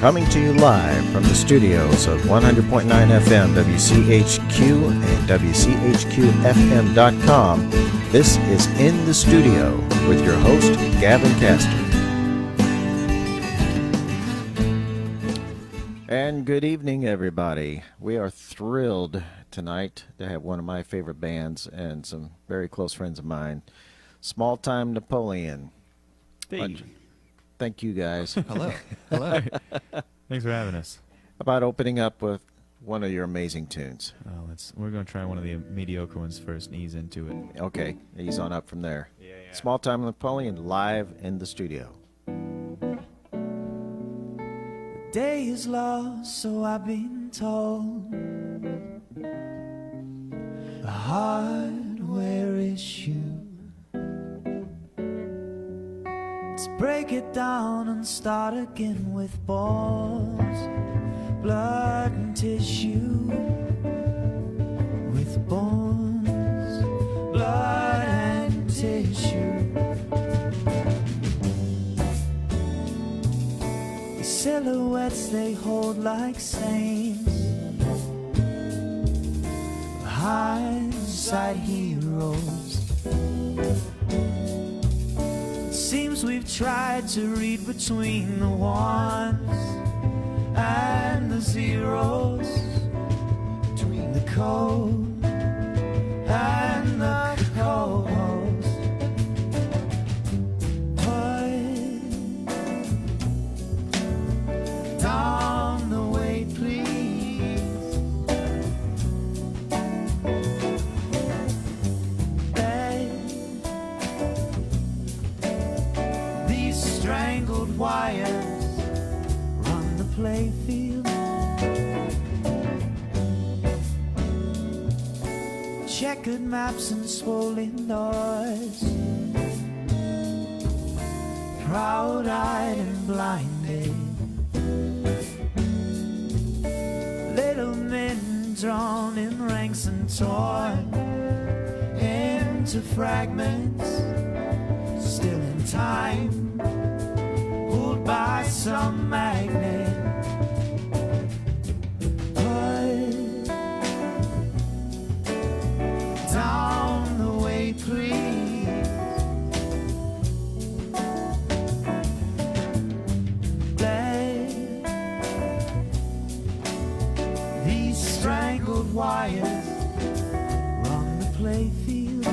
Coming to you live from the studios of 100.9 FM WCHQ and WCHQFM.com. This is In the Studio with your host, Gavin Castor. And good evening, everybody. We are thrilled tonight to have one of my favorite bands and some very close friends of mine, Small Time Napoleon. Hey. Thank you, guys. Hello. Hello. Thanks for having us. About opening up with one of your amazing tunes. We're going to try one of the mediocre ones first and ease into it. Okay, ease on up from there. Yeah. Small Time Napoleon live in the studio. The day is lost, so I've been told. A hardware issue. Let's break it down and start again with balls, blood and tissue. With bones, blood and tissue. The silhouettes they hold like saints, hindsight heroes. Seems we've tried to read between the ones and the zeros, between the code and the co-host. Put down the weight, please. Strangled wires run the playfield. Checkered maps and swollen doors, proud-eyed and blinded. Little men drawn in ranks and torn into fragments, still in time, pulled by some magnet. Put down the weight, please. Let these strangled wires run the playfield.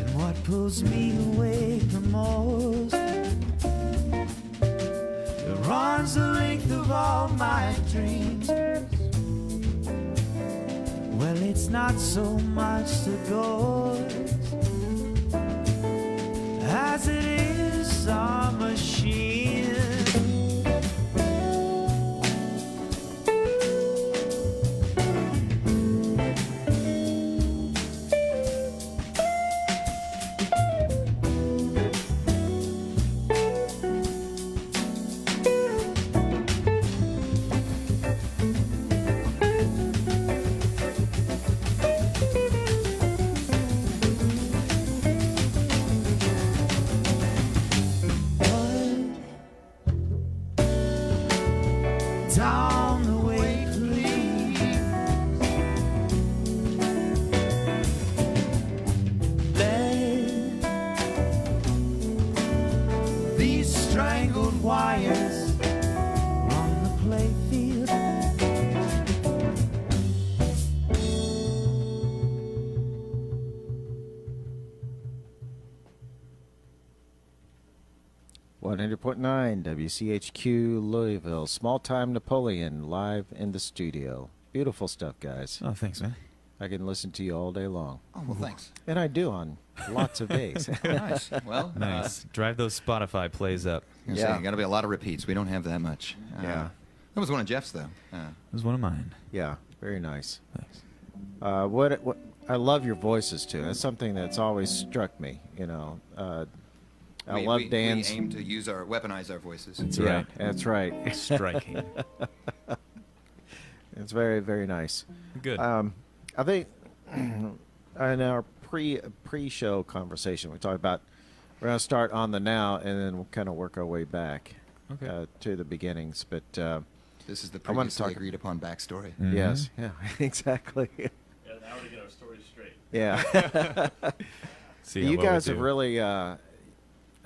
And what pulls me awake the most, it runs the length of all my dreams. Well, it's not so much the ghost as it is a machine. Down the way, please. Let these strangled wires run the playfield. 100.9 WCHQ Louisville. Small Time Napoleon live in the studio. Beautiful stuff, guys. Oh, thanks, man. I can listen to you all day long. Oh, well, thanks. And I do on lots of days. Oh, nice. Well, Nice. Drive those Spotify plays up. Yeah. got to be a lot of repeats. We don't have that much. Yeah. That was one of Jeff's, though. It was one of mine. Yeah, very nice. Thanks. What I love your voices too. That's something that's always struck me. You know, I love Dan's. We aim to weaponize our voices. That's yeah, right. that's right. Striking. It's very, very nice. Good. I think in our pre-show conversation, we talked about We're going to start on the now, and then we'll kind of work our way back Okay. to the beginnings. But This is the I wanna previously talk- agreed upon backstory. yes, yeah, exactly. Yeah, now to get our stories straight. Yeah. See You what we guys have do. really, I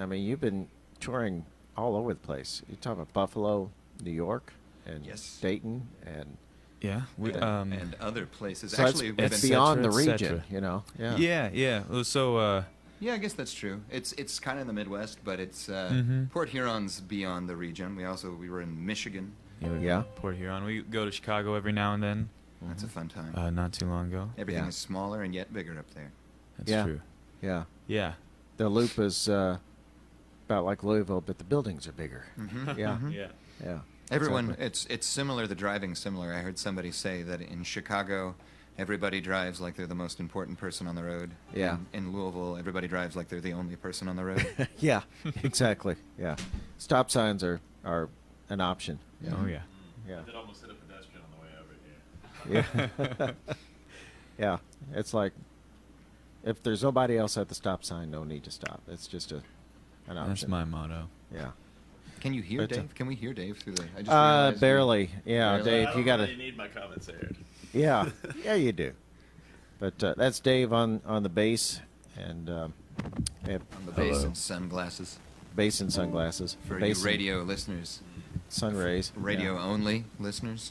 mean, you've been touring all over the place. You talk about Buffalo, New York, and Yes. Dayton, and Yeah. We, And other places. so Actually, we've it's been- beyond the et cetera, et region, cetera. you know. Yeah. Yeah. Yeah. Well, so Yeah, I guess that's true. It's kind of in the Midwest, but it's Mhm. Port Huron's beyond the region. We were in Michigan. Yeah. Port Huron. We go to Chicago every now and then. That's a fun time. Not too long ago. Everything Yeah. is smaller and yet bigger up there. That's Yeah. true. Yeah. Yeah. The Loop is about like Louisville, but the buildings are bigger. Mhm. Yeah. Mhm. Yeah. Yeah. Everyone, Exactly. it's similar. The driving's similar. I heard somebody say that in Chicago, everybody drives like they're the most important person on the road. Yeah. And in Louisville, everybody drives like they're the only person on the road. Yeah. Exactly. Yeah. Stop signs are an option. Yeah. Oh yeah. Yeah. I did almost hit a pedestrian on the way over here. Yeah. Yeah. It's like if there's nobody else at the stop sign, no need to stop. It's just an option. That's my motto. Yeah. Can you hear But, Dave? Can we hear Dave through the? I just realized we- Barely. Yeah, Barely? Dave, I you don't got to. really need my comments aired. Yeah. Yeah, you do. But that's Dave on the bass and we have On the bass hello. and sunglasses bass and sunglasses for bass you and radio listeners, sun rays. radio Yeah. only listeners,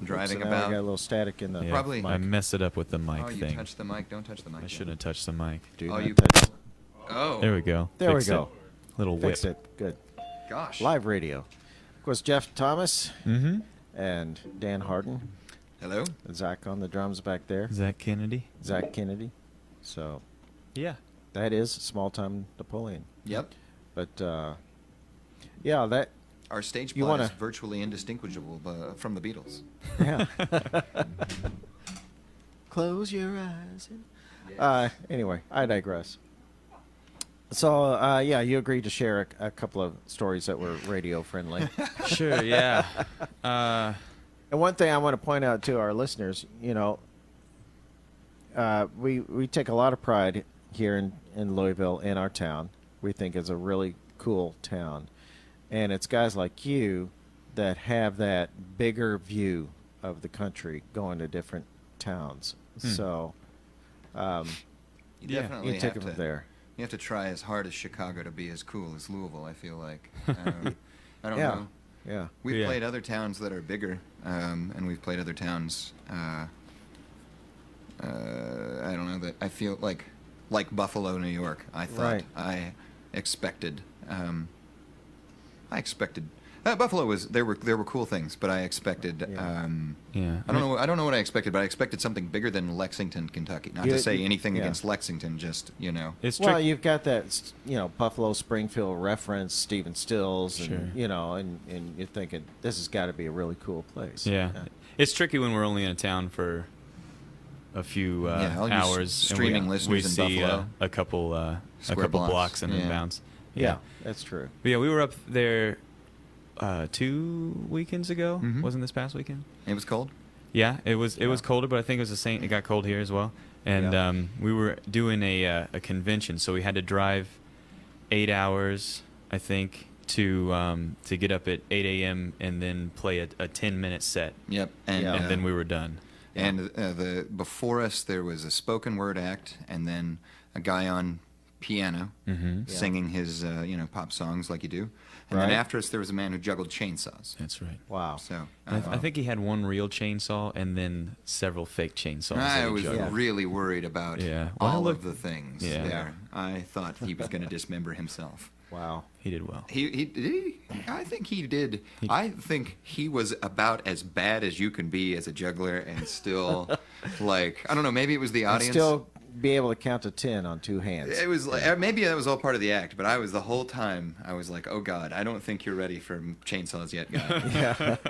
driving So now we about. got a little static in the Yeah, Probably- I messed it up with the mic Oh, you thing. touched the mic. Don't touch the mic. I yet. shouldn't have touched the mic. Do Oh, not you. touch. Oh. There we go. There we Fixed go. it. Little whip. Fixed it. Good. Gosh. Live radio. Of course, Jeff Thomas Mm-hmm. and Dan Harden. Hello. Zach on the drums back there. Zach Kennedy. Zach Kennedy. So Yeah. that is small time Napoleon. Yep. But yeah, that Our stage You plot wanna- is virtually indistinguishable from the Beatles. yeah. Close your eyes. Anyway, I digress. So yeah, you agreed to share a couple of stories that were radio friendly. Sure. Yeah. And one thing I want to point out to our listeners, you know, we take a lot of pride here in Louisville, in our town. We think it's a really cool town. And it's guys like you that have that bigger view of the country going to different towns. So You Yeah. definitely you have take it to. from there. You have to try as hard as Chicago to be as cool as Louisville. I feel like. I don't Yeah. know. Yeah. We've Yeah. played other towns that are bigger, and we've played other towns. I don't know that I feel like Buffalo, New York. I thought Right. I expected. Buffalo was there were cool things, but I expected. Yeah. Yeah. I don't know what I expected, but I expected something bigger than Lexington, Kentucky. Not You- to say anything yeah. against Lexington, just It's Well, tricky. you've got that, you know, Buffalo Springfield reference, Stephen Stills, and Sure. you know, and you're thinking this has got to be a really cool place. Yeah. It's tricky when we're only in a town for a few Yeah, all you hours. streaming and listeners we in see Buffalo. a couple Square blocks. blocks and Yeah. inbounds. Yeah, that's true. But yeah, we were up there 2 weekends ago. Mhm. Wasn't this past weekend? It was cold. Yeah, it was colder, but I think it was the same. It got cold here as well. And Yeah. we were doing a convention, so we had to drive 8 hours, I think, to get up at 8 a.m. and then play a 10-minute set, Yep. And, Yeah. and then we were done. And the before us there was a spoken word act, and then a guy on piano Mm-hmm. Yeah. singing his pop songs like you do, and Right. then after us there was a man who juggled chainsaws. That's right. Wow. So I think he had one real chainsaw and then several fake chainsaws. I that he was juggled. really worried about Yeah. Well, all look- of the things Yeah. there. I thought he was going to dismember himself. Wow. He did well. He did he? I think he did. I think he was about as bad as you can be as a juggler, and still, like, I don't know. Maybe it was the And audience. still be able to count to 10 on two hands. It was like maybe that was all part of the act, but I was the whole time. I was like, "Oh God, I don't think you're ready for chainsaws yet, guy."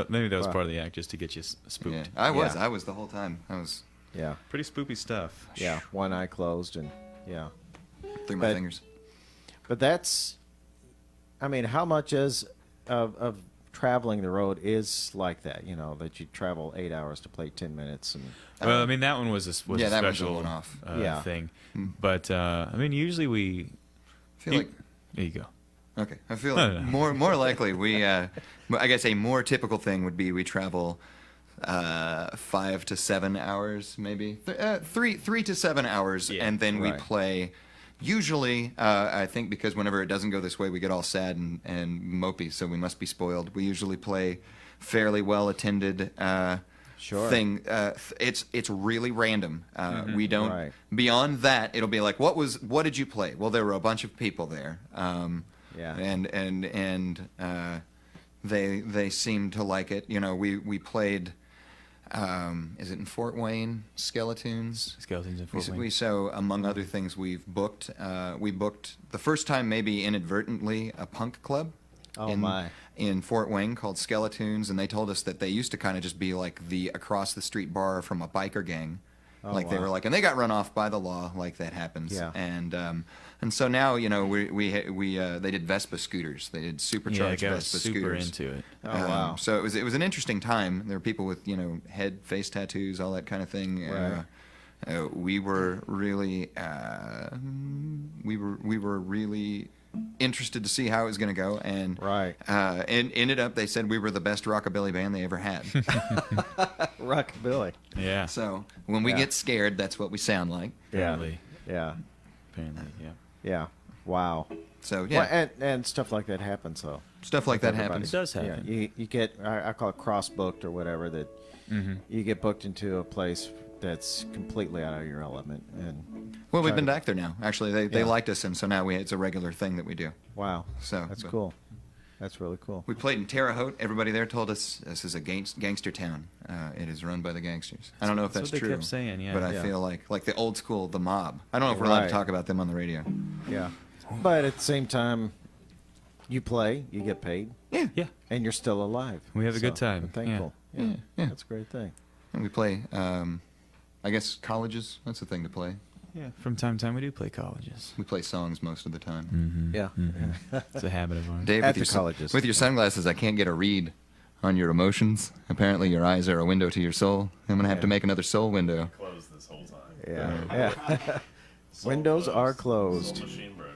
Maybe that was Wow. part of the act just to get you spooked. Yeah, I was. Yeah. I was the whole time. I was Yeah. Pretty spoopy stuff. Yeah. One eye closed and yeah. through my But- fingers. But that's, I mean, how much of traveling the road is like that. You know, that you travel 8 hours to play 10 minutes, and Well, I mean, that one was Yeah, a that was a special one-off. thing. But, I mean, usually I feel like There you go. okay. I feel No, like no. more likely we. I guess a more typical thing would be we travel 5 to 7 hours, maybe 3 to 7 hours, Yeah. and then we Right. play. Usually, I think because whenever it doesn't go this way, we get all sad and mopey, so we must be spoiled. We usually play fairly well attended. Sure. Thing. It's really random. We don't. Right. Beyond that, it'll be like, what did you play? Well, there were a bunch of people there. Yeah. And they seemed to like it. You know, we played. Is it in Fort Wayne? Skeletons. Skeletons in Fort Wayne. So among other things, we booked the first time maybe inadvertently a punk club. Oh, my. In Fort Wayne called Skeletons, and they told us that they used to kind of just be like the across the street bar from a biker gang. Oh, Like they wow. were like, and they got run off by the law, like that happens. Yeah. And so now, you know, they did Vespa scooters. They did Yeah, supercharged I was Vespa super scooters. into it. Oh, wow. So it was an interesting time. There were people with, you know, head, face tattoos, all that kind of thing. Right. We were really we were really interested to see how it was going to go, and Right. and ended up they said we were the best rockabilly band they ever had. Rockabilly. Yeah. So when we Yeah. get scared, that's what we sound like. Apparently. Yeah. Apparently, yeah. Yeah. Wow. So yeah, Well, and stuff like that happens though. stuff like that everybody. happens. It does happen. Yeah, you get I call it cross booked or whatever, that you get booked into a place that's completely out of your element, and Well, we've try been to- back there now. Actually, they Yeah. liked us, and so now it's a regular thing that we do. Wow. So, That's but- cool. That's really cool. We played in Terre Haute. Everybody there told us this is a gangster town. It is run by the gangsters. I don't know if That's that's what they true. kept saying, yeah. But I Yeah. feel like the old school, the mob. I don't know if we're allowed to Right. talk about them on the radio. Yeah. But at the same time, you play, you get paid, Yeah, Yeah. and you're still alive. We have a good So, time. I'm thankful. Yeah. Yeah, yeah. That's a great thing. and we play. I guess colleges. That's the thing to play. Yeah. From time to time, we do play colleges. We play songs most of the time. Mm-hmm. Yeah. It's a habit of ours. Dave, At with the your, colleges. with your sunglasses, I can't get a read on your emotions. Apparently, your eyes are a window to your soul. I'm gonna have to Yeah. make another soul window. Closed this whole time. Yeah. Yeah. Soul Windows are Soul closed. machine broke.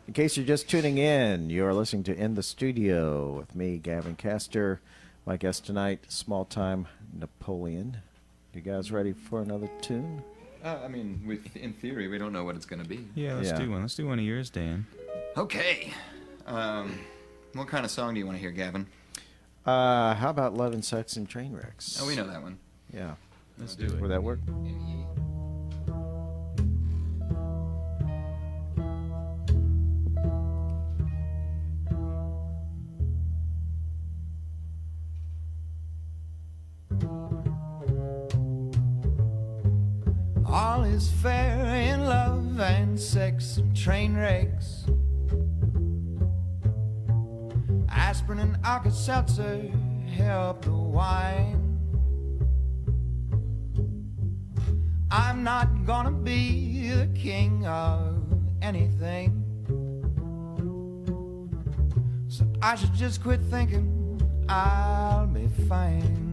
In case you're just tuning in, you're listening to In the Studio with me, Gavin Castor. My guest tonight, small time Napoleon. You guys ready for another tune? I mean, in theory, we don't know what it's gonna be. Yeah, let's Yeah. do one. Let's do one of yours, Dan. Okay. What kind of song do you want to hear, Gavin? How about Love and Sex and Train Wrecks? Oh, we know that one. Yeah. Let's do Would it. that work? All is fair in love and sex and train wrecks. Aspirin and Alka-Seltzer help the wine. I'm not gonna be the king of anything, so I should just quit thinking I'll be fine.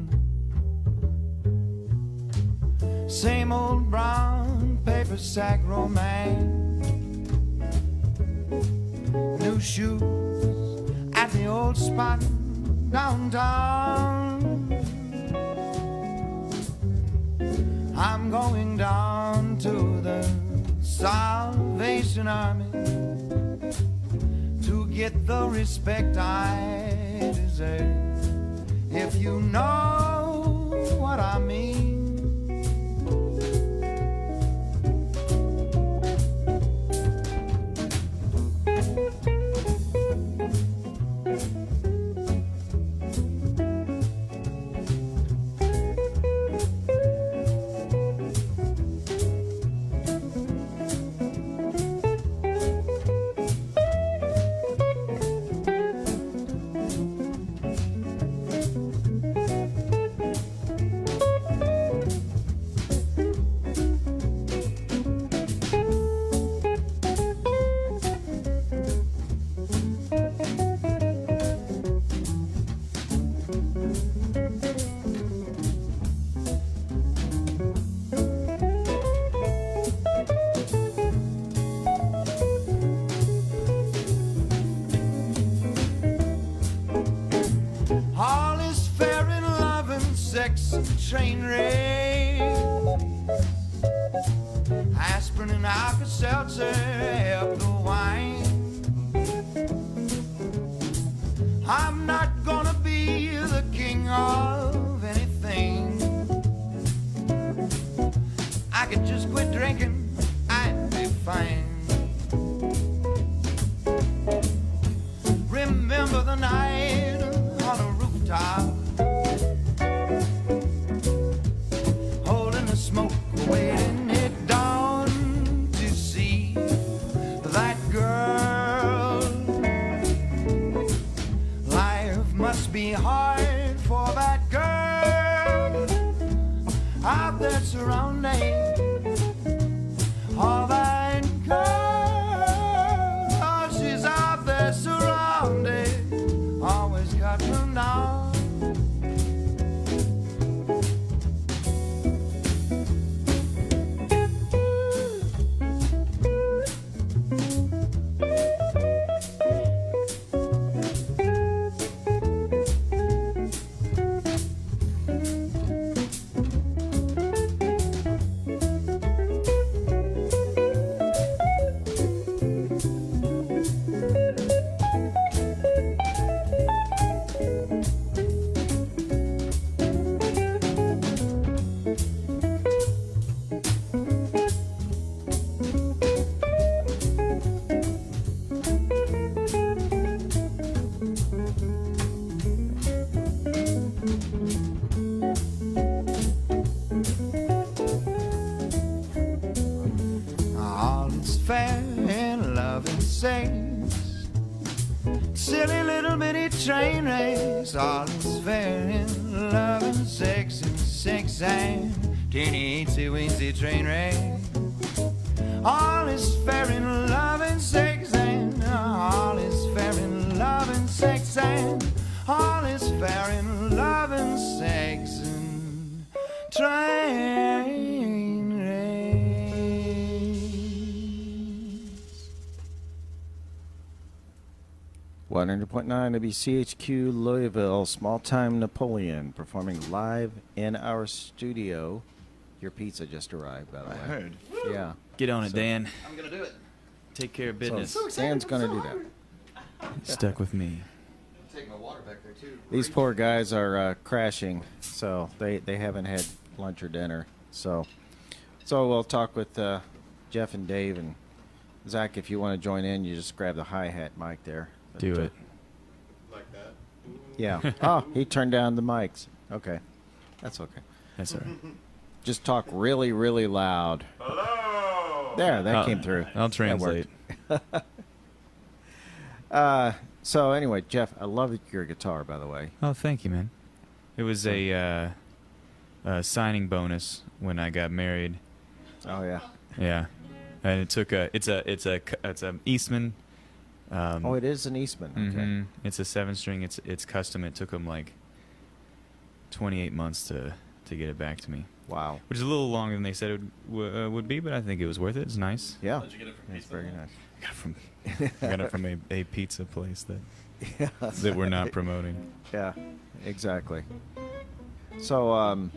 Same old brown paper sack romance. New shoes at the old spot downtown. I'm going down to the Salvation Army to get the respect I deserve. If you know what I mean. train race. Aspirin and Alka-Seltzer help the wine. I'm not gonna be the king of anything. I could just quit drinking, I'd be fine. Remember the night on a rooftop, holding the smoke, waiting it down to see that girl. Life must be hard for that girl out there surrounding all that girl. Oh, she's out there surrounded, always got them down. All is fair in love and sex. Silly little bitty train race. All is fair in love and sex and teeny eensy weensy train race. All is fair in love and sex and all is fair in love and sex and all is fair in love and sex and train race. 100.9 WCHQ Louisville, Small Time Napoleon, performing live in our studio. Your pizza just arrived, by the way. I heard. Yeah. Get on it, Dan. I'm gonna do it. Take care of business. So Dan's going to do that. Stuck with me. Take my water back there too. These poor guys are crashing, so they haven't had lunch or dinner. So we'll talk with Jeff and Dave and Zach. If you want to join in, you just grab the hi-hat mic there. Do it. Like that. Yeah. Oh, he turned down the mics. Okay. That's okay. That's all right. Just talk really, really loud. Hello. There, that came through. I'll That translate. worked. So anyway, Jeff, I love your guitar, by the way. Oh, thank you, man. It was a signing bonus when I got married. Oh yeah. Yeah, and it took it's a Eastman. Oh, it is an Eastman. Okay. Mhm. It's a 7-string. It's custom. It took them like 28 months to get it back to me, Wow. which is a little longer than they said it would be, but I think it was worth it. It's nice. Yeah. How'd you get it from It's Pizza very Hut? nice. I got it from a pizza place Yeah. that we're not promoting. Yeah, exactly. So,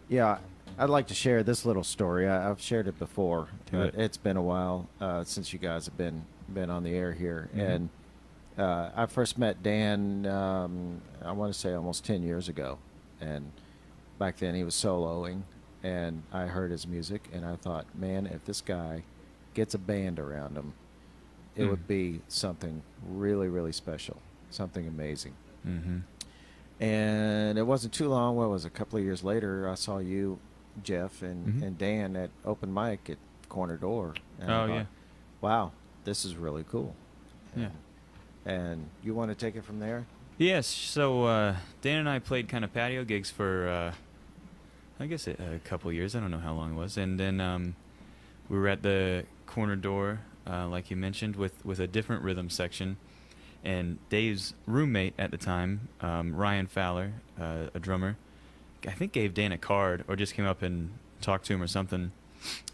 yeah, I'd like to share this little story. I've shared it before. Do it. It's been a while since you guys have been on the air here, Mhm. and I first met Dan. I want to say almost 10 years ago, and back then he was soloing, and I heard his music, and I thought, man, if this guy gets a band around him, it Hmm. would be something really, really special, something amazing. Mm-hmm. And it wasn't too long. What was it, a couple of years later? I saw you, Jeff, and, Mhm. and Dan at open mic at Corner Door. And I Oh, thought, yeah. Wow, this is really cool. Yeah. And you want to take it from there? Yes. So Dan and I played kind of patio gigs for, I guess, a couple years. I don't know how long it was. And then we were at the Corner Door, like you mentioned, with a different rhythm section. And Dave's roommate at the time, Ryan Fowler, a drummer, I think gave Dan a card or just came up and talked to him or something.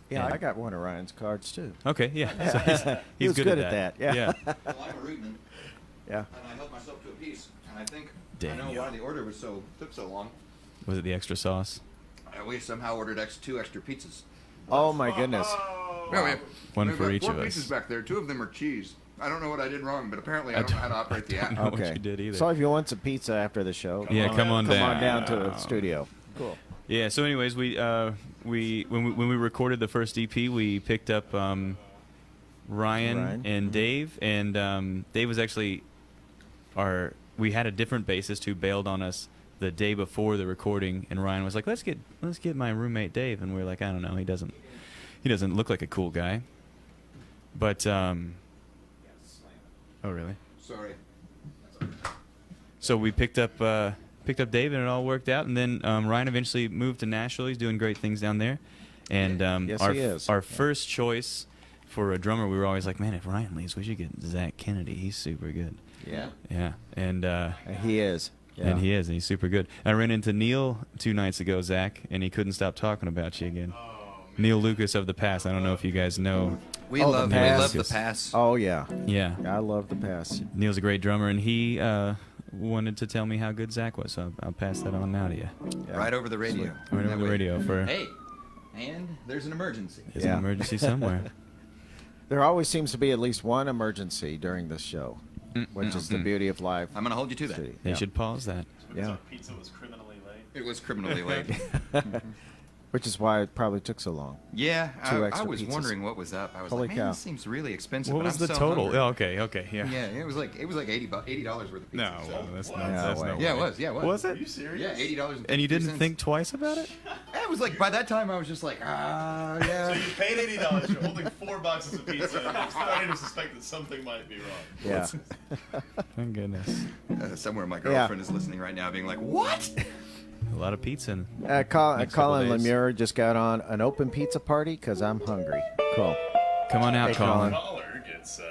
Yeah, And- I got one of Ryan's cards too. Okay, yeah. So he's He was good at that. Yeah. Yeah. Well, I'm a rootman, Yeah. and I help myself to a piece, and I think I know why the order took so long. Was it the extra sauce? We somehow ordered 2 extra pizzas. Oh my goodness. No, we have, One we've for got each 4 of us. pizzas back there. 2 of them are cheese. I don't know what I did wrong, but apparently I don't know how to operate the app. know what Okay. you did either. So if you want some pizza after the show, Yeah, come on come down. on down to the studio. Cool. Yeah. So, anyways, when we recorded the first EP, we picked up Ryan Ryan. and Dave, and Dave was actually we had a different bassist who bailed on us the day before the recording, and Ryan was like, let's get my roommate Dave, and we were like, I don't know, he doesn't look like a cool guy, but oh really? Sorry. So we picked up Dave, and it all worked out, and then Ryan eventually moved to Nashville. He's doing great things down there, and Yes, our he is. our first choice for a drummer, we were always like, man, if Ryan leaves, we should get Zach Kennedy. He's super good. Yeah. Yeah, and He is. Yeah. and he is, and he's super good. I ran into Neil 2 nights ago, Zach, and he couldn't stop talking about you again. Neil Lucas of the Pass. I don't know if you guys know. We Oh, love the we Pass. love the pass. Oh yeah. Yeah, I love the pass. Neil's a great drummer, and he wanted to tell me how good Zach was, so I'll pass that on now to you. Yeah. Right over the radio. Right That over the way- radio for Hey, and there's an emergency. there's Yeah. an emergency somewhere. There always seems to be at least one emergency during this show, which is the beauty of live. I'm going to hold you to that. studio. They Yeah. should pause that. Yeah. So pizza was criminally late. It was criminally late. Which is why it probably took so long. Yeah, 2 I extra was pizzas. wondering what was up. I was Holy like, cow. man, this seems really expensive. What but was I'm the so total? hungry. Oh, okay, yeah. Yeah, it was like $80 worth of pizza. No, so- well, that's What? not. No That's way. no Yeah, it way. was. Yeah, it was. Was Are it? you serious? Yeah, $80. And you didn't think twice about it? It was like by that time I was just like, So yeah. you paid $80. You're holding 4 boxes of pizza. And you're starting to suspect that something might be wrong. Yeah. Thank goodness. Somewhere my girlfriend is listening right now, being like, "What?" A lot of pizza. And Colin Next couple days. Lemure just got on an open pizza party because I'm hungry. Cool. come on out, Hey, Colin. Caller gets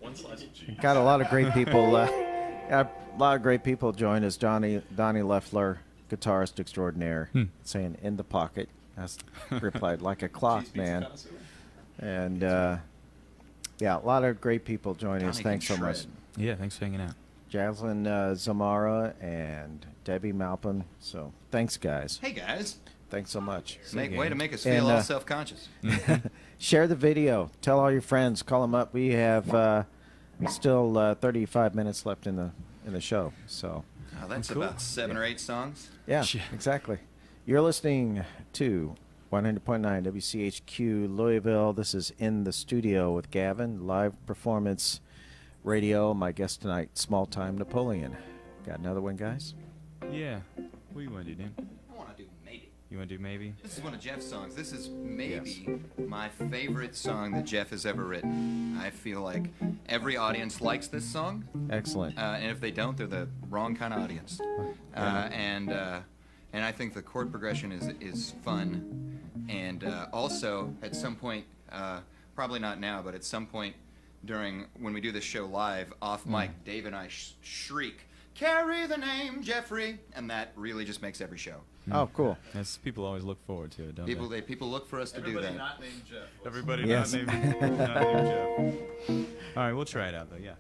1 slice of cheese. Got a lot of great people. Got a lot of great people join us. Donnie Leffler, guitarist extraordinaire, saying "in the pocket." That's replied like a clock, Cheese pizza man. connoisseur. And yeah, a lot of great people joining us. Donnie Thanks so can much. shred. Yeah, thanks for hanging out. Jaslyn Zamara and Debbie Malpin. So thanks, guys. Hey guys, Thanks so much. way to make us And, feel all uh, self-conscious. Share the video. Tell all your friends. Call them up. We have still 35 minutes left in the show. So Oh, that's cool. about 7 or 8 songs. yeah, Shit. exactly. You're listening to 100.9 WCHQ Louisville. This is In the Studio with Gavin, live performance radio. My guest tonight, Small Time Napoleon. Got another one, guys? Yeah. What do you want to do, Dan? I want to do maybe. You want to do maybe? This is one of Jeff's songs. This is maybe my favorite song that Jeff has ever written. I feel like every audience likes this song, Excellent. and if they don't, they're the wrong kind of audience. And I think the chord progression is fun, and also at some point, probably not now, but at some point during when we do this show live off mic, Dave and I shriek, "Carry the name Jeffrey," and that really just makes every show. Oh, cool. That's people always look forward to it, don't People look for us to Everybody do that. not named Jeff. Everybody Yes. not named Jeff. All right, we'll try it out though. Yeah.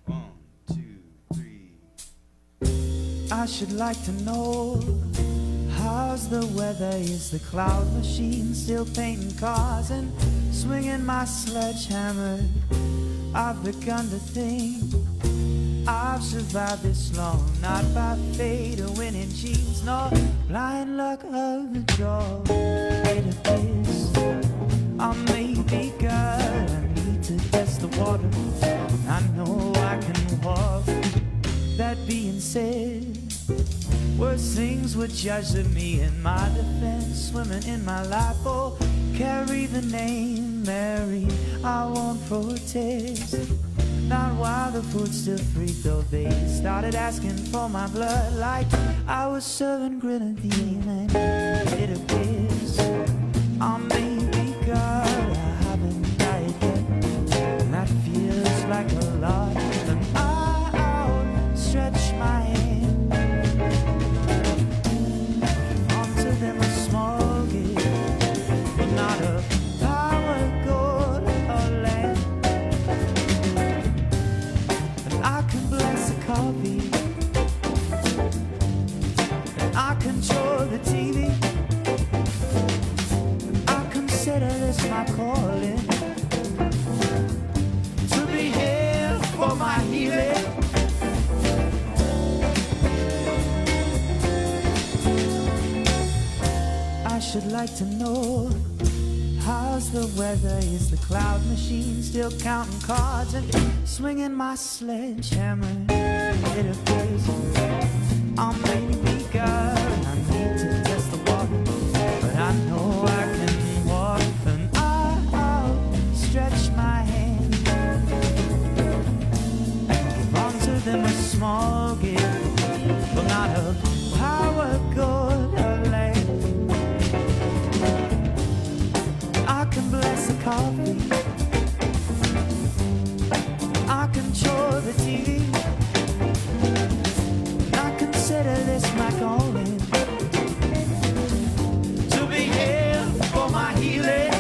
1, 2, 3. I should like to know how's the weather? Is the cloud machine still painting cars and swinging my sledgehammer? I've begun to think I've survived this long, not by fate or winning genes, nor blind luck of the draw. It appears I may be good. I need to test the water. I know I can walk. That being said, worse things were judged of me in my defense. Swimming in my life, oh, carry the name Mary. I won't protest. Not while the food's still free, though they started asking for my blood like I was serving grenadine. And it appears I may be good, I haven't died yet, and that feels like a lot. And I'll stretch my hand onto them a small gift, but not a power, gold, or land. And this my calling, to be here for my healing. I should like to know, how's the weather? Is the cloud machine still counting cards and swinging my sledgehammer? It appears I'm maybe God, and I need to test the water, but I know I can walk, and I'll stretch my hand, give unto them a small gift, but not a power, gold, or land. I can bless the coffee, I control the TV, I consider this my calling, to be here for my healing.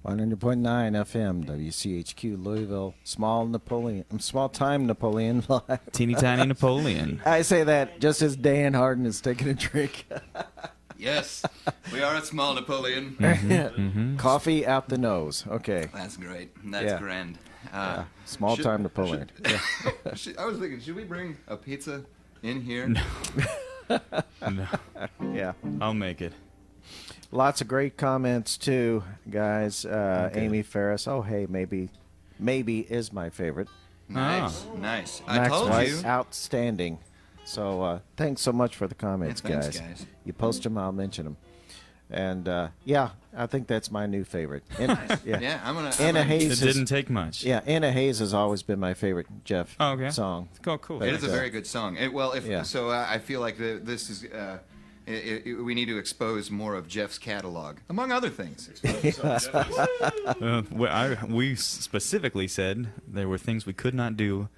.9 FM, WCHQ, Louisville, small time Napoleon live. Teeny tiny Napoleon. I say that just as Dan Harden is taking a drink. Yes, we are at Small Napoleon. Coffee out the nose. Okay. That's great. That's Yeah. grand. Small should- time Napoleon. I was thinking, should we bring a pizza in here? No. No, Yeah. I'll make it. Lots of great comments too, guys. Amy Ferris. Oh, hey, maybe is my favorite. Nice, nice. I Max told White, you. outstanding. So thanks so much for the comments, Yeah, thanks, guys. You post them, I'll mention them. And yeah, I think that's my new favorite. Yeah. Yeah, I'm gonna. Anna It Hayes. didn't take much. Yeah, Anna Hayes has always been my favorite Jeff Oh, okay. song. Cool, cool. It is a very good song. Yeah. So, I feel like this is. We need to expose more of Jeff's catalog, among other things. We specifically said there were things we could not do on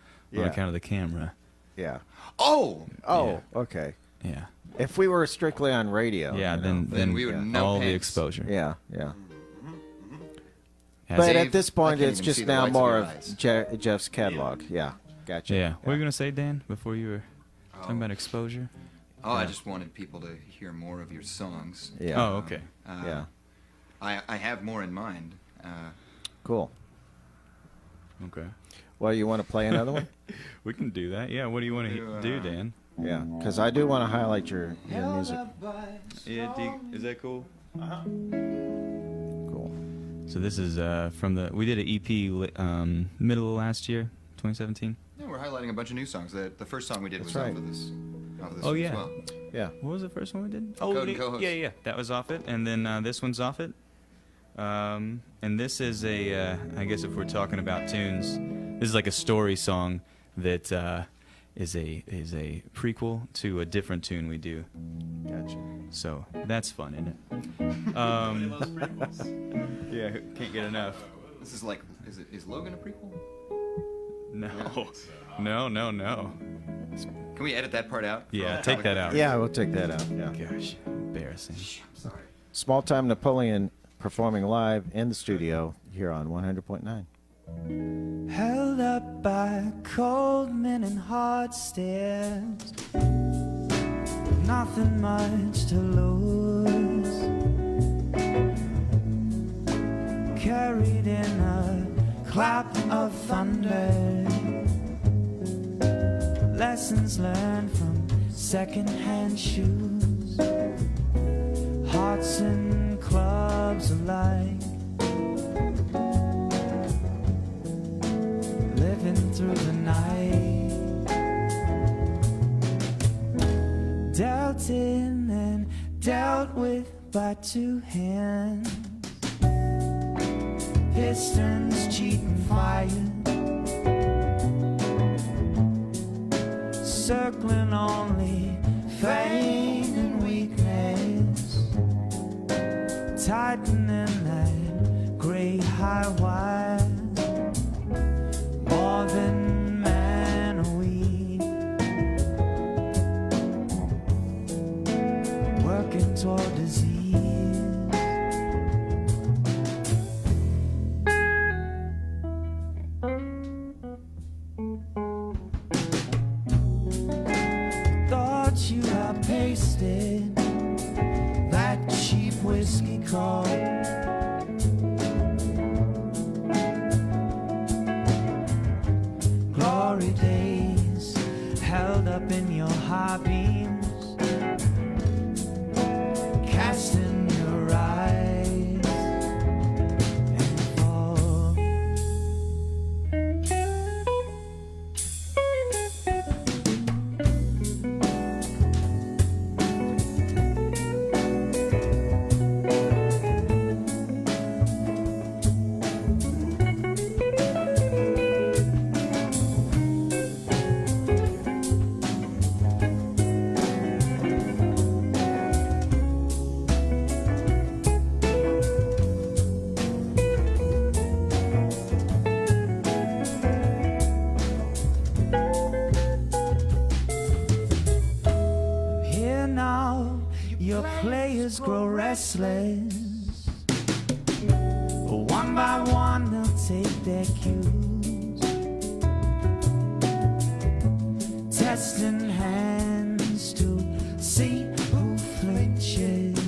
Yeah. account of the camera. Yeah. Oh, Oh, okay. Yeah. If we were strictly on radio. Yeah, you know. then we would yeah, no all the pants. exposure. Yeah, yeah. Has But it- at this point, I can't it's even just see the now whites of more your of eyes. Jeff's catalog. Yeah, gotcha. yeah. What were you going to say, Dan, before you were talking Oh. about exposure? Oh, I just wanted people to hear more of your songs. Yeah. Oh, okay. Yeah. I have more in mind. Cool. Okay. Well, you want to play another one? We can do that. Yeah, what do you want to do, Dan? Yeah, because I do want to highlight your music. Yeah, is that cool? Cool. So this is we did an EP middle of last year, 2017. Yeah, we're highlighting a bunch of new songs. The first song we did That's was right. off of this. Oh, as yeah. well. Yeah. What was the first one we did? Code and Co-host. yeah, that was off it, and then this one's off it. And this is a, I guess if we're talking about tunes, this is like a story song that is a prequel to a different tune we do. Gotcha. So that's fun, isn't it? Yeah, can't get enough. This is like, is Logan a prequel? No, no. Can we edit that part out? Yeah, take that out. Yeah, we'll take that out. Yeah. Gosh, embarrassing. Sorry. Small Time Napoleon performing live in the studio here on 100.9. Held up by cold men and hard stares, nothing much to lose, carried in a clap of thunder, lessons learned from second-hand shoes. held with by two hands, pistons cheating fire, circling only pain and weakness, tightening that gray high wire, more than man or weed, working toward disease. Thought you had pasted that cheap whiskey called glory days, held up in your high beams, casting your eyes and fall. Here now, your players grow restless. One by one, they'll take their cues, testing hands to see who flinches,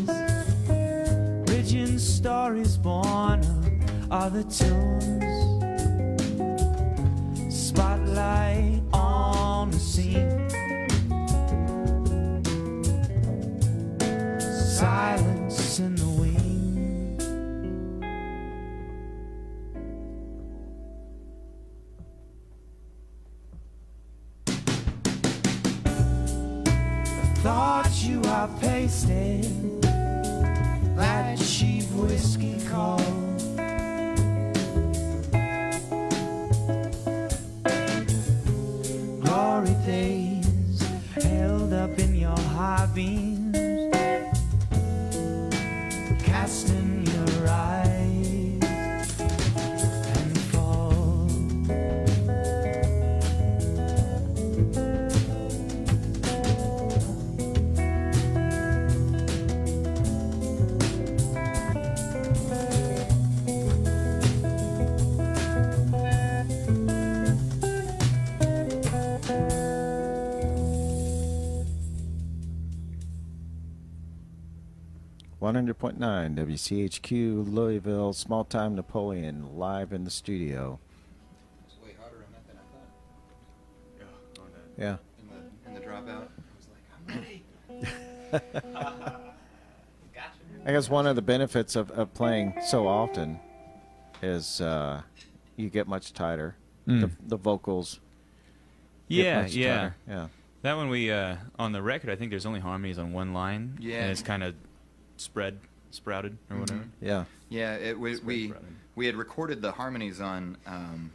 bridging stories born of other tunes, spotlight on the scene, silence in the wind. Thought you I pasted that cheap whiskey called glory days, held up in your high beams, casting your eyes and fall. .9 WCHQ Louisville, small time Napoleon, live in the studio. It's way harder on that than I thought. Yeah. In the dropout, I was like, I'm ready. I guess one of the benefits of playing so often is you get much tighter. The vocals get Yeah, much yeah. tighter. Yeah. That one we on the record, I think there's only harmonies on one line. Yeah. And it's kind of sprouted or whatever. Yeah. Yeah, we had recorded the harmonies on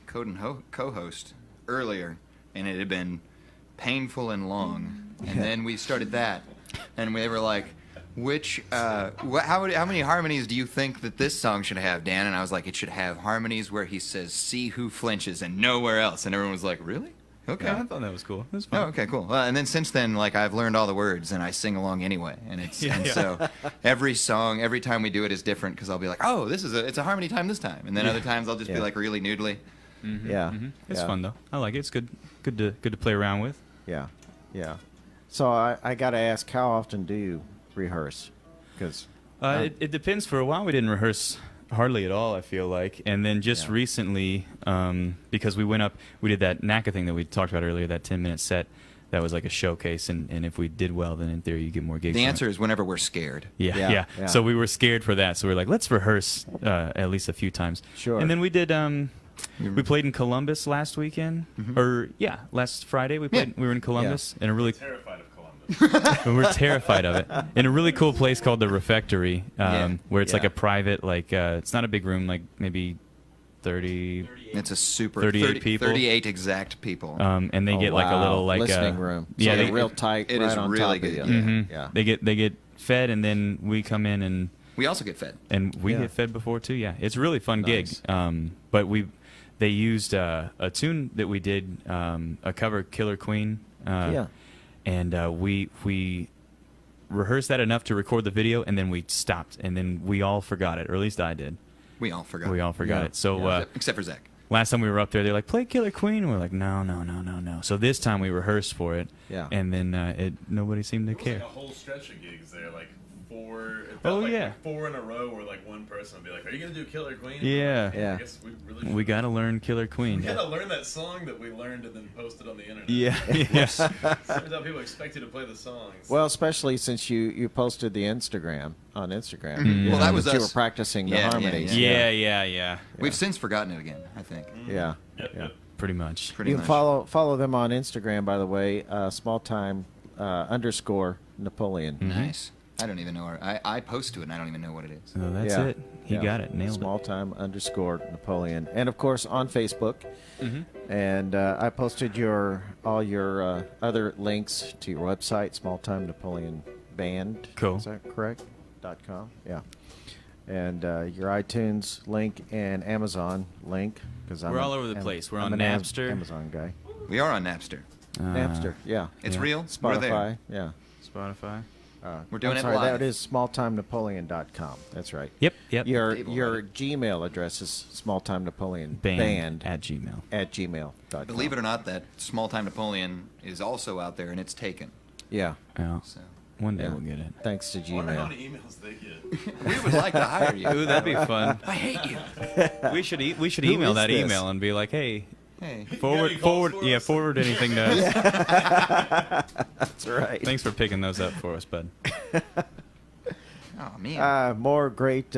Code and Co-host earlier, and it had been painful and long. And then we started that, and they were like, how many harmonies do you think that this song should have, Dan? And I was like, it should have harmonies where he says, see who flinches, and nowhere else. And everyone was like, really? Okay. Yeah, I thought that was cool. It was fun. Oh, okay, cool. And then since then, like, I've learned all the words and I sing along anyway. And it's so every song, every time we do it is different because I'll be like, oh, it's a harmony time this time, and then other times I'll just be like really noodly. Yeah. It's Yeah. fun though. I like it. It's good to play around with. Yeah. Yeah. So I got to ask, how often do you rehearse? Because It depends. For a while, we didn't rehearse hardly at all, I feel like. And then just Yeah. recently, because we went up, we did that NACA thing that we talked about earlier, that 10-minute set. That was like a showcase, and if we did well, then in theory you get more gigs. The from answer it. is whenever we're scared. Yeah. So we were scared for that. So we were like, let's rehearse at least a few times. Sure. And then we did. We played in Columbus last weekend, or last Friday we played. We were in Columbus, and a really Terrified of Columbus. And we're terrified of it. In a really cool place called the Refectory, where it's like Yeah. a private, like it's not a big room, like maybe 30. It's a super 38 people. 38 exact people. And they get like a little like listening room. Yeah, So they they're real tight. it right is on really top of good. you. Yeah. Yeah. They get fed, and then we come in and We also get fed. we Yeah. get fed before too. Yeah, it's a really fun gig. Nice. But they used a tune that we did, a cover, Killer Queen. Yeah. And we rehearsed that enough to record the video, and then we stopped, and then we all forgot it, or at least I did. We all forgot. We all forgot Yeah. it. So Yeah. Except for Zach. last time we were up there, they're like, "Play Killer Queen." And we're like, "No." So this time we rehearsed for it. Yeah. And then nobody seemed to It was care. like a whole stretch of gigs there, like 4. It Oh, felt like, yeah. like 4 in a row where like one person would be like, "Are you gonna do Killer Queen?" Yeah. Yeah. I guess we really We got to learn Killer Queen. We gotta learn that song that we learned and then post it on the internet. Yeah. Yeah. Turns out people expect you to play the songs. Well, especially since you posted the Instagram on Instagram. Mm-hmm. Well, that was you us. were practicing the Yeah, yeah, harmonies. Yeah. We've since forgotten it again, I think. Yeah. Yep, Yeah. yep. Pretty much. Pretty You can much. follow them on Instagram, by the way. Small time _ Nice. I don't even know. I post to it and I don't even know what it is. So that's Yeah. it. He Yeah. got it. Nailed Small time _ Napoleon, and of course on Facebook. And I posted all your other links to your website, Small Time Napoleon Band. Cool. Is that correct? .com. Yeah. And your iTunes link and Amazon link, because We're all over the place. We're on Napster. Amazon guy. We are on Napster. it. Napster. Yeah. It's Yeah. real. We're there. Spotify. Yeah. Spotify. We're doing I'm it sorry, live. That is smalltimenopoleon.com. That's right. Yep. Your Table, your Gmail address is smalltimenopoleon Band at Gmail. at gmail.com. Believe it or not, that Small Time Napoleon is also out there and it's taken. Yeah. Yeah. So One day Yeah. we'll get it. Thanks to I wonder how Gmail. many emails they get. we would like to hire you. Ooh, that'd be fun. I hate you. we should Who email is that this? email and be like, hey, Hey. forward any calls for us? forward anything to us. That's right. Thanks for picking those up for us, bud. Oh man. More great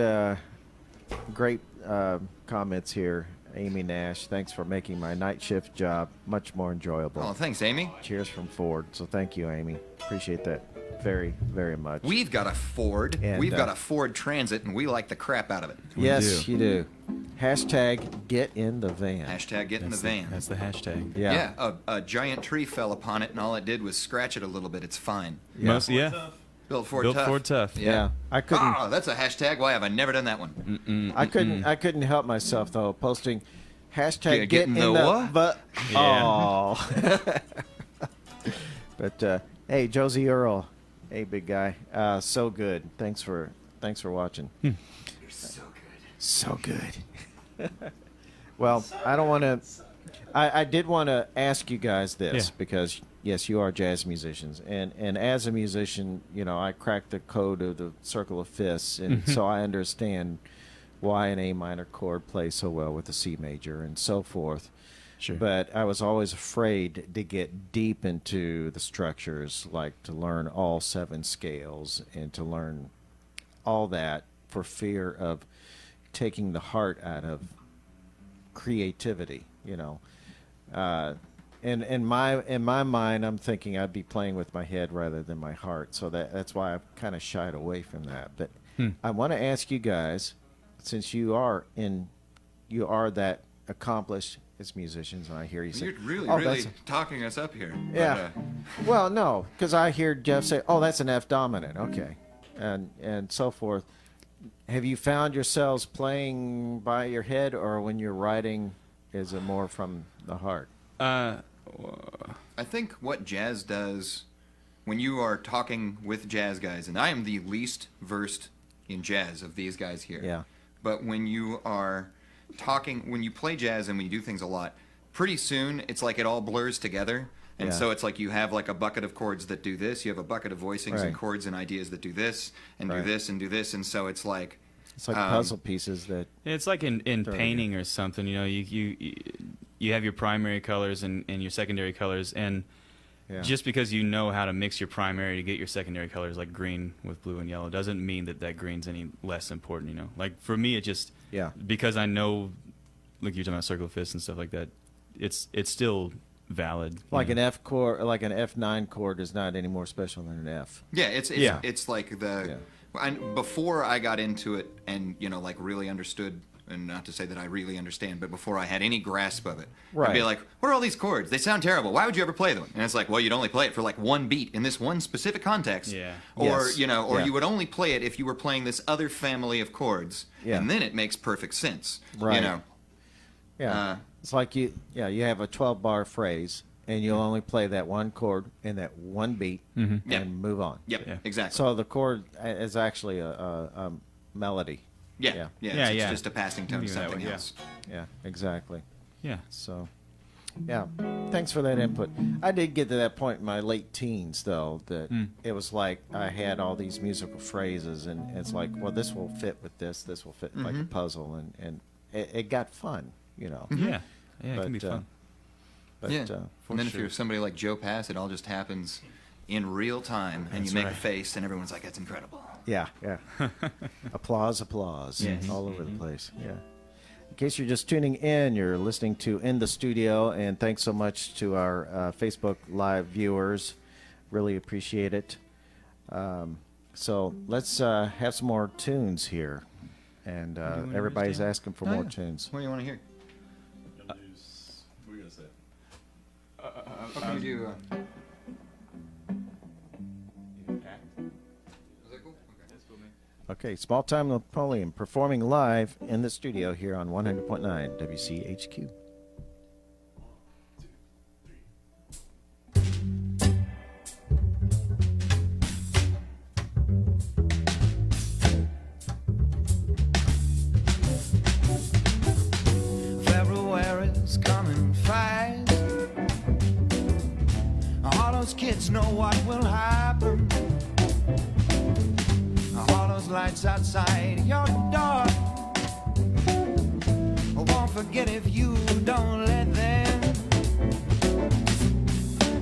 comments here. Amy Nash, thanks for making my night shift job much more enjoyable. Oh, thanks, Amy. Cheers from Ford. So thank you, Amy. Appreciate that very, very much. We've got a Ford. And, We've got a Ford Transit, and we like the crap out of it. yes, do. you do. Hashtag get in the van. Hashtag get in the That's van. That's the hashtag. Yeah. A giant tree fell upon it, and all it did was scratch it a little bit. It's fine. Yeah. Most, yeah. Tough. Built Ford Built tough. Ford tough. Yeah. I couldn't. Oh, that's a hashtag. Why have I never done that one? I couldn't help myself though. Posting hashtag Get in the what? But Yeah. oh. But hey, Josie Earl. Hey, big guy. So good. Thanks for watching. You're so good. So good. Well, I don't want to. I did want to ask you guys this Yeah. because yes, you are jazz musicians, and as a musician, you know, I cracked the code of the circle of fifths, and so I understand why an A minor chord plays so well with the C major and so forth. Sure. But I was always afraid to get deep into the structures, like to learn all 7 scales and to learn all that for fear of taking the heart out of creativity, you know. And in my mind, I'm thinking I'd be playing with my head rather than my heart, so that's why I've kind of shied away from that. But I want to ask you guys, since you are that accomplished as musicians, and I hear you say, You're really, "Oh, really that's talking us up here. yeah." Well, no, because I hear Jeff say, "Oh, that's an F dominant." Okay, and so forth. Have you found yourselves playing by your head, or when you're writing, is it more from the heart? I think what jazz does when you are talking with jazz guys, and I am the least versed in jazz of these guys here. Yeah. But when you are talking, when you play jazz and when you do things a lot, pretty soon it's like it all blurs together. And Yeah. so it's like you have like a bucket of chords that do this, you have a bucket of voicings Right. and chords and ideas that do this, and Right. do this and do this, and so it's like It's like puzzle pieces that. It's like in Throw it painting or something, you know, you have your primary colors and your secondary colors, and Yeah. just because you know how to mix your primary to get your secondary colors, like green with blue and yellow, doesn't mean that green's any less important, you know. Like for me, it just Yeah. because I know, like you're talking about circle of fifths and stuff like that, it's still valid. Like an F chord, like an F9 chord is not any more special than an F. Yeah, it's Yeah. it's like the. Yeah. And before I got into it and like really understood, and not to say that I really understand, but before I had any grasp of it, I'd be Right. like, "What are all these chords? They sound terrible. Why would you ever play them?" And it's like, "Well, you'd only play it for like one beat in this one specific context." Yeah. Or Yes. or Yeah. you would only play it if you were playing this other family of chords, Yeah. and then it makes perfect sense. Right. You know. Yeah. It's like you have a 12-bar phrase, and you'll only play that one chord in that one beat and Yep. move on. Yep. Yeah. Exactly. So the chord is actually a melody. yeah. yeah. Yeah. Yeah, It's yeah. just a passing tone to View that something way, yeah. else. Yeah, exactly. Yeah. So, yeah, thanks for that input. I did get to that point in my late teens, though, that it was like I had all these musical phrases, and it's like, well, this will fit with this will fit like a puzzle, and it got fun, you know. Yeah. Yeah, it can be But, fun. But, Yeah. For And then if sure. you're somebody like Joe Pass, it all just happens in real time, and That's you make right. a face, and everyone's like, "That's incredible." yeah. applause, Yes. all over the place. Yeah. In case you're just tuning in, you're listening to In the Studio, and thanks so much to our Facebook Live viewers. Really appreciate it. So let's have some more tunes here, and wanna everybody's understand? asking for Oh, more yeah. tunes. What do you want to hear? What are you gonna say? What can we do? Is that cool? Okay. Okay, Small Time Napoleon performing live in the studio here on 100.9 WCHQ. February's coming fast. All those kids know what will happen. All those lights outside your door, I won't forget if you don't let them.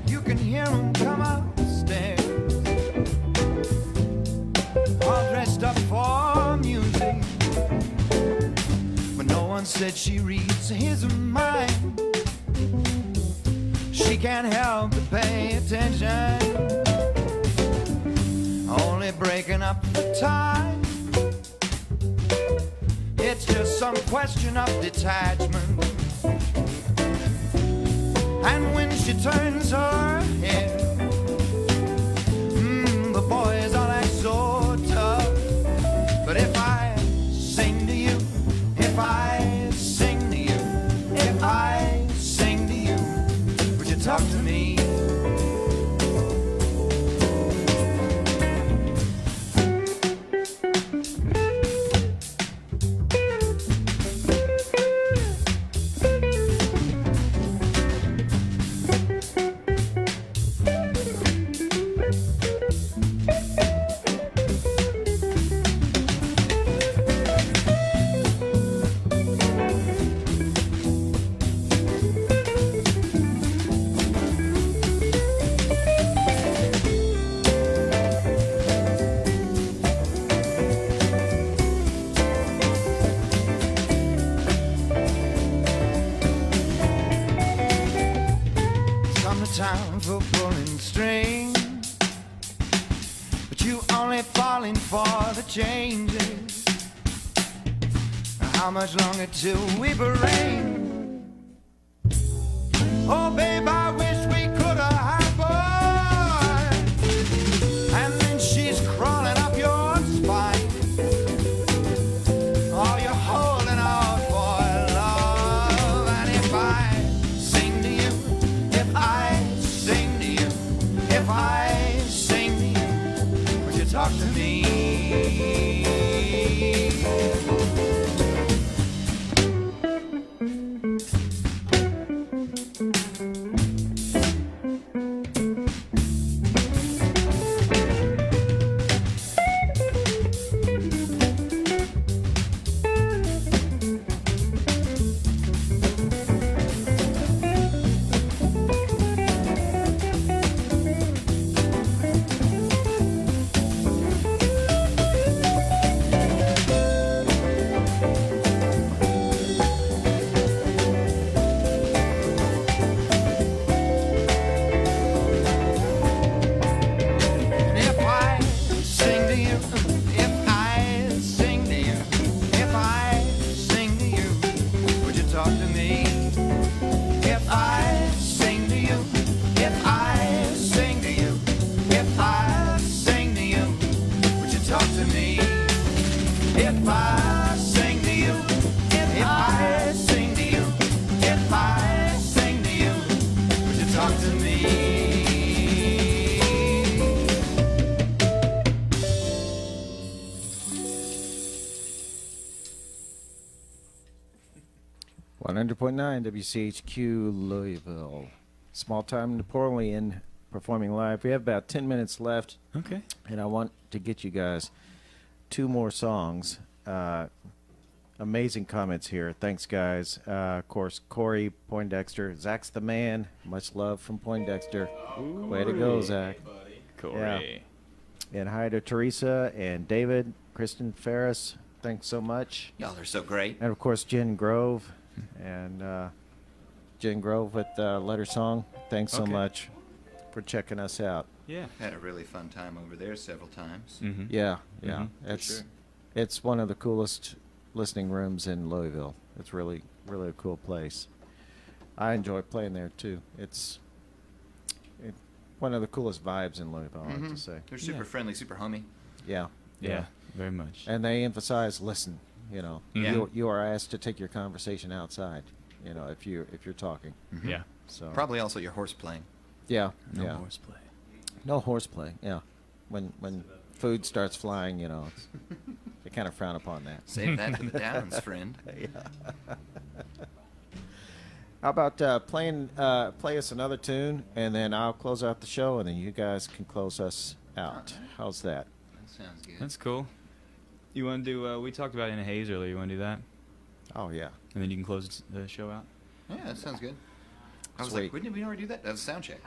You can hear them come upstairs, all dressed up for music. But no one said she reads his mind. She can't help but pay attention, only breaking up the time. It's just some question of detachment. And when she turns her head, the boys all act so tough. But if I sing to you, if I sing to you, if I sing to you, would you talk to me? Summertime for pulling strings, but you only falling for the changes. How much longer till we bring? Oh, babe, I wish we could have happened. And then she's crawling up your spine. Oh, you're holding out for love. And if I sing to you, if I sing to you, if I sing to you, would you talk to me? 100.9 WCHQ Louisville. Small time Napoleon performing live. We have about 10 minutes left, Okay. and I want to get you guys 2 more songs. Amazing comments here. Thanks, guys. Of course, Corey Poindexter. Zach's the man. Much love from Poindexter. Way to go, Zach. Corey. And hi to Teresa and David, Kristen Ferris. Thanks so much. Y'all are so great. And, of course, Jen Grove. And Jen Grove with Letter Song. Thanks so Okay. much for checking us out. Yeah. Had a really fun time over there several times. Mm-hmm. Yeah, yeah. Mhm, for It's sure. it's one of the coolest listening rooms in Louisville. It's really, really a cool place. I enjoy playing there too. It's one of the coolest vibes in Louisville, I like to say. They're super Yeah. friendly, super homey. Yeah, Yeah. Very much. And they emphasize listen. You know, Yeah. you are asked to take your conversation outside. You know, if you're talking. Yeah. So Probably also your horse playing. yeah, No yeah. horseplay. No horseplay. Yeah, when food starts flying, you know, they kind of frown upon that. Save that to the downs, friend. How about play us another tune, and then I'll close out the show, and then you guys can close us out. How's that? That sounds good. That's cool. You want to do? We talked about In a Haze earlier. You want to do that, Oh yeah. and then you can close the show out. Yeah, that sounds good. I was Sweet. like, wouldn't we already do that? That was a sound check.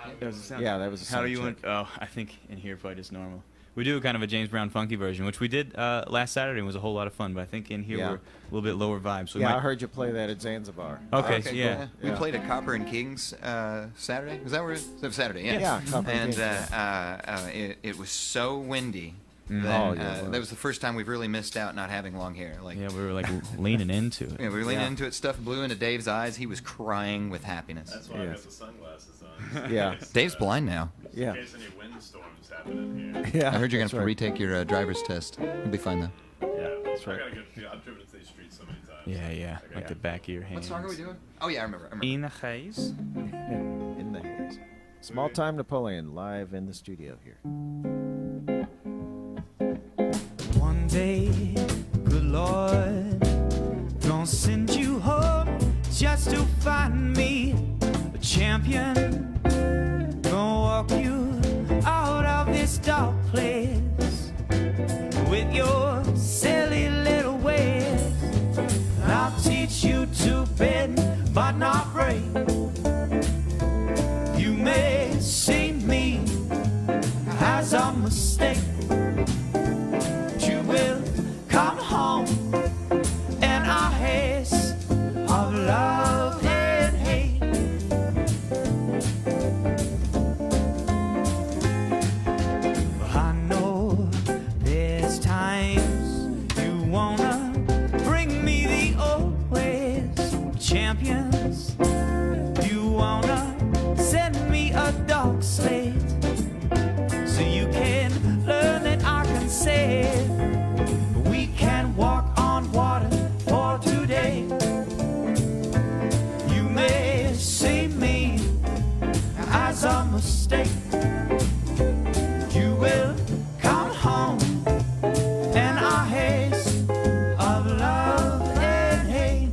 Yeah, that was a How do sound you check. want? Oh, I think in here probably just normal. We do kind of a James Brown funky version, which we did last Saturday and was a whole lot of fun. But I think in here Yeah. we're a little bit lower vibe. So we Yeah, might, I heard you play that at Zanzibar. Okay, cool. yeah. We Yeah. played at Copper and Kings Saturday. Was that where it was? Saturday, yeah. Yeah, Copper and And Kings, it was so windy. Mhm. That, Oh, yeah, it was. that was the first time we've really missed out not having long hair. Like, Yeah, we were like leaning into it. yeah, we were leaning Yeah. into it. Stuff blew into Dave's eyes. He was crying with happiness. That's why I Yes. got the sunglasses on. Yeah. Dave's blind now. Yeah. In case any windstorms happen in here. Yeah, I heard you're gonna that's have to right. retake your driver's test. You'll be fine though. Yeah, That's right. I got a good feel. I've driven into these streets so many times. Yeah, yeah, I got like the back of your hand. What song are we doing? Oh yeah, I remember. In a Haze. In the haze. Small time Napoleon live in the studio here. One day, good Lord, gonna send you home just to find me a champion. Gonna walk you out of this dark place with your silly little ways. I'll teach you to bend but not break. You may see me as a mistake. You will come home in a haze of love and hate. I know there's times you wanna bring me the old ways, champions. You wanna send me a dark slate so you can learn that I can save. We can walk on water for today. You may see me as a mistake. You will come home in a haze of love and hate.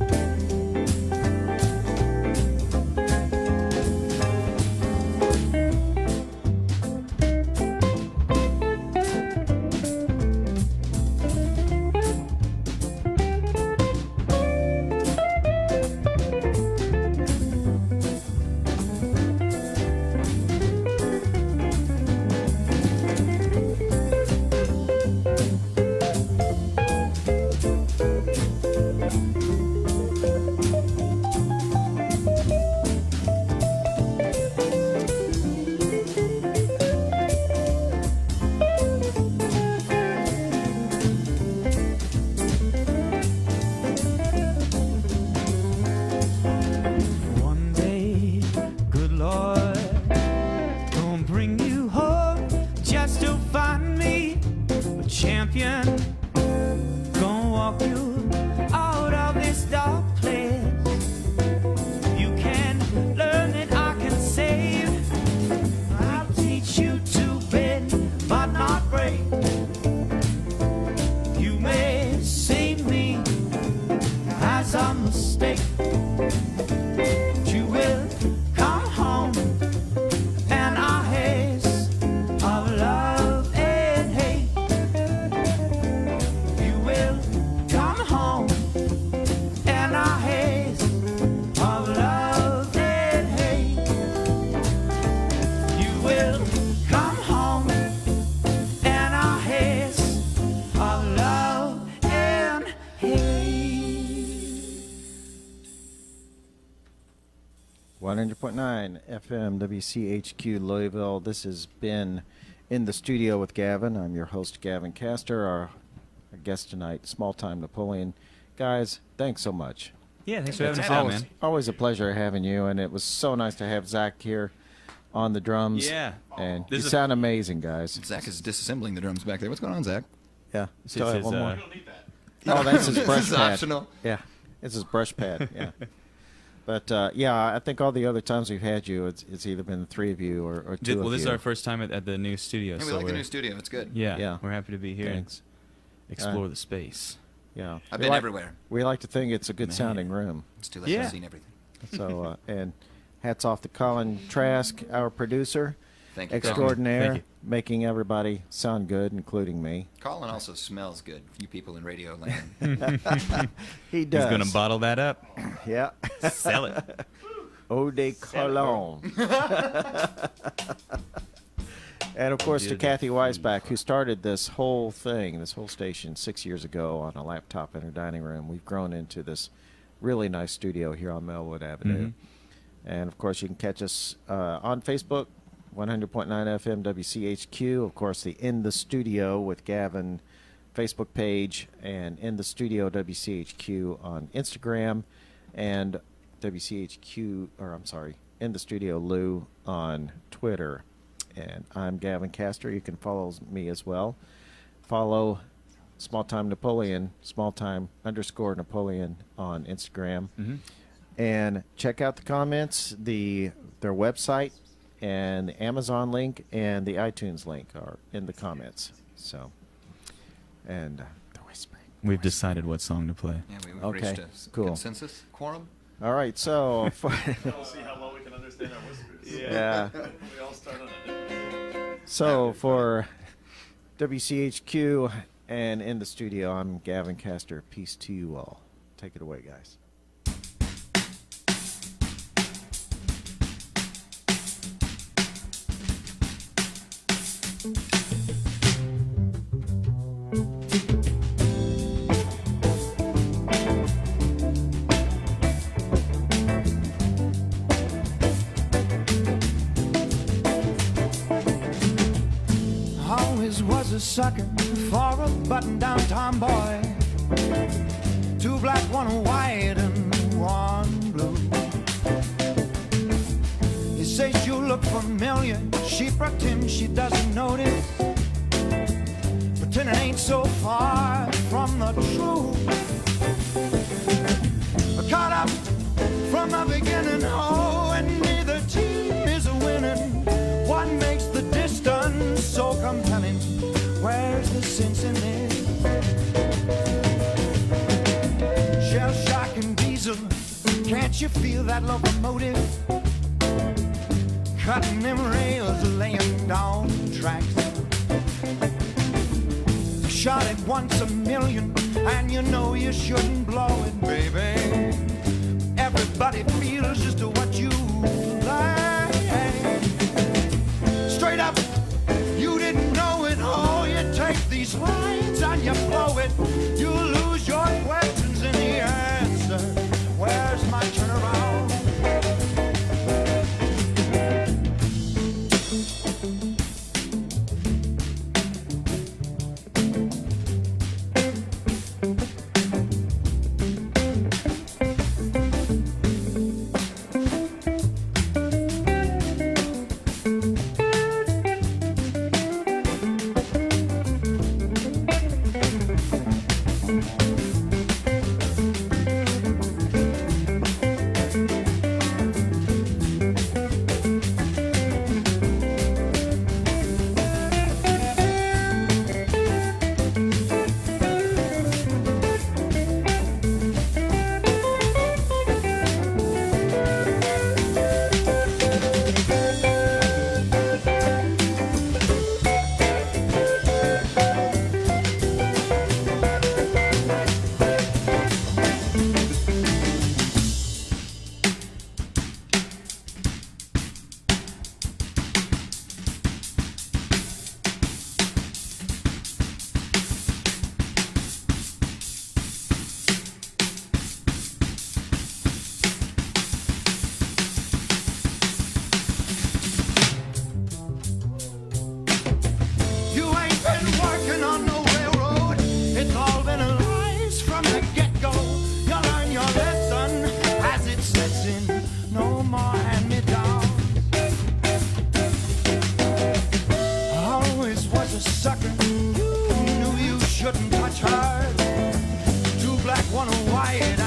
One day, good Lord, gonna bring you home just to find me a champion. Gonna walk you out of this dark place. You can learn that I can save. I'll teach you to bend but not break. You may see me as a mistake. 100.9 FM WCHQ Louisville. This has been In the Studio with Gavin. I'm your host, Gavin Castor. Our guest tonight, Small Time Napoleon. Guys, thanks so much. Yeah, thanks for having It's us out, always, man. always a pleasure having you, and it was so nice to have Zach here on the drums. Yeah. And This you is sound amazing, guys. Zach is disassembling the drums back there. What's going on, Zach? Yeah. It's Still have his, one more. You don't need that. Oh, that's his brush This is pad. optional. Yeah, it's his brush pad. Yeah, but yeah, I think all the other times we've had you, it's either been the three of you or two Well, of this you. is our first time at the new studio. Hey, we so like the we're- new studio. It's good. Yeah, Yeah. we're happy to be here Thanks. and explore the space. Yeah, I've We been like- everywhere. We like to think it's a good Man. sounding room. It's too late. Yeah. I've seen everything. So and hats off to Colin Trask, our producer Thank you, extraordinaire, Thank you. making everybody sound good, including me. Colin also smells good. You people in radio land. He does. He's gonna bottle that up, Yeah. sell it. Eau de Cologne. And of course to Beautiful. Kathy Weisbach, who started this whole thing, this whole station 6 years ago on a laptop in her dining room. We've grown into this really nice studio here on Melwood Avenue. Mhm. And of course you can catch us on Facebook, 100.9 FM WCHQ. Of course the In the Studio with Gavin Facebook page, and In the Studio WCHQ on Instagram, and WCHQ, or I'm sorry, In the Studio Lou on Twitter. And I'm Gavin Castor. You can follow me as well. Follow Small Time Napoleon, smalltime_Napoleon on Instagram. Mhm. And check out the comments. Their website and the Amazon link and the iTunes link are in the comments. So, and the whispering. We've decided what song to play. Yeah, we've Okay, reached a cool. consensus. Quorum? All right, so We'll see how well we can understand our whispers. yeah. We all start on it. So for WCHQ and In the Studio, I'm Gavin Castor. Peace to you all. Take it away, guys. Always was a sucker for a button-down tomboy. Two black, one white, and one blue. He says you look familiar. She pretends she doesn't notice. Pretending ain't so far from the truth. Caught up from the beginning, oh, and neither team is winning. What makes the distance so compelling? Where's the sense in this? Shell shock and diesel, can't you feel that locomotive? Cutting them rails, laying down tracks. Shot it once a million, and you know you shouldn't blow it, baby. Everybody feels just what you like. Straight up, you didn't know it. Oh, you take these lines and you blow it. You lose your questions in the answer. Where's my turnaround? one white